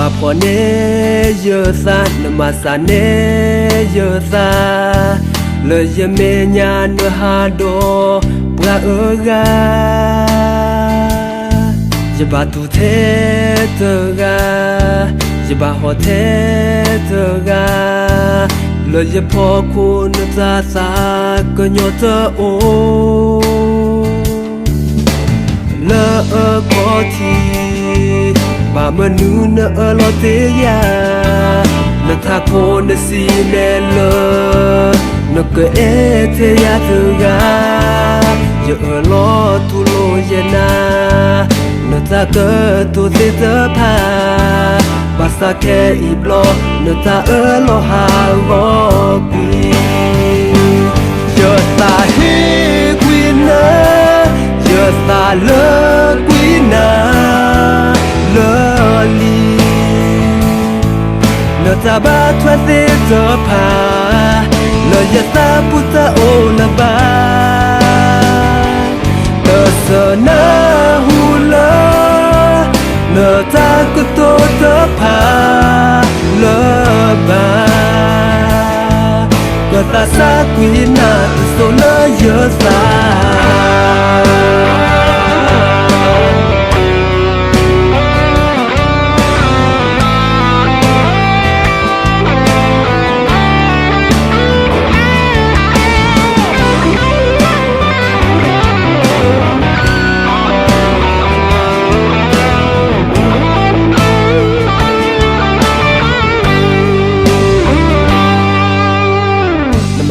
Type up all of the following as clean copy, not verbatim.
mà phò nê giờ xa nằm mà xa nê giờ xa lời giờ mê nhà nửa hà đô bra ơ ga giờ bà tu thế thơ ga giờ bà họ thế thơ ga lời giờ phò khu nửa xa xa cơ nhỏ thơ ô lỡ có thì bà mơ nu nỡ lo thế ya nỡ tha cô nỡ si nè lơ nỡ cơ e thế ya thơ ga giờ lo tu lo ya na nỡ ta cơ tu thế tơ pa bà sa ke ip lo nỡ ta lo ha go quy giờ ta he quy nỡ giờ ta lỡ quý na lỡ li nợ ta ba thoát thế giờ pa lỡ giờ ta puta ô la ba nợ sợ na hu lỡ nợ ta cứ tô tớ pa lỡ ba nợ ta xa quý na từ số lỡ giờ xa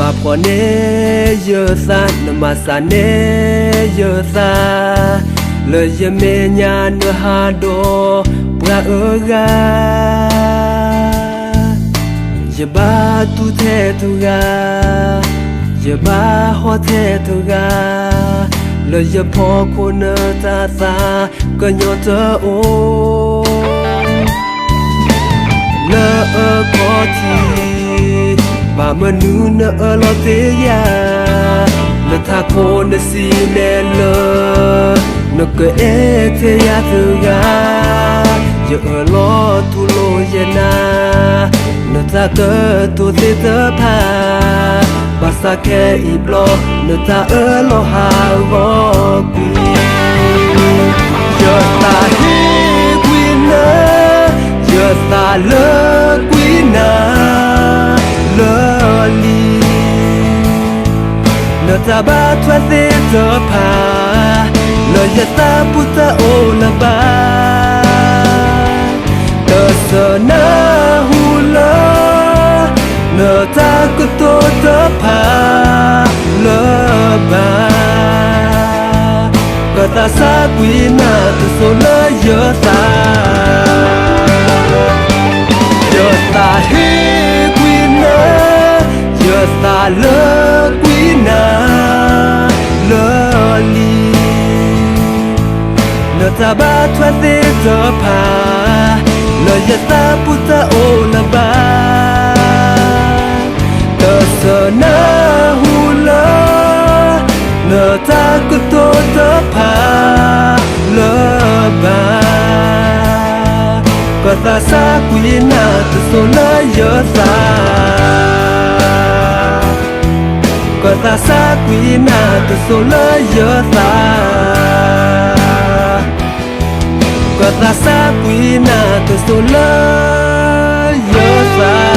mà phò nê giờ xa nằm mà xa nê giờ xa lời giờ mê nhà nửa hà đô bra ơ ga giờ ba tu thế tu ga giờ ba hoa thế tu ga lời giờ phò cô nơ ta xa cơ nhỏ thơ ô lỡ có thì bà mơ nu nỡ lo thế ya nỡ tha cô nỡ si nè lơ nỡ cơ e thế ya thơ ga giờ lo tu lo ya na nỡ ta cơ tu thế tơ pa bà sa ke ip lo nỡ ta lo ha go quy giờ ta he quy nỡ giờ ta lỡ quy na lỡ li nợ ta ba thoát thế giờ pa lỡ giờ ta puta ô la ba nợ sợ na hu lỡ nợ ta cứ tô tớ pa lỡ ba nợ ta xa quý na từ số lỡ giờ ta giờ ta he giờ ta lỡ quý na lỡ li nợ ta ba thoát thế giờ pa lỡ giờ ta puta ô la ba nợ sợ na hu lỡ nợ ta cứ tô tớ pa lỡ ba có ta xa quý na từ số lỡ giờ ta có ta xa quý na từ số lỡ giờ ta có ta xa quý na từ số lỡ giờ ta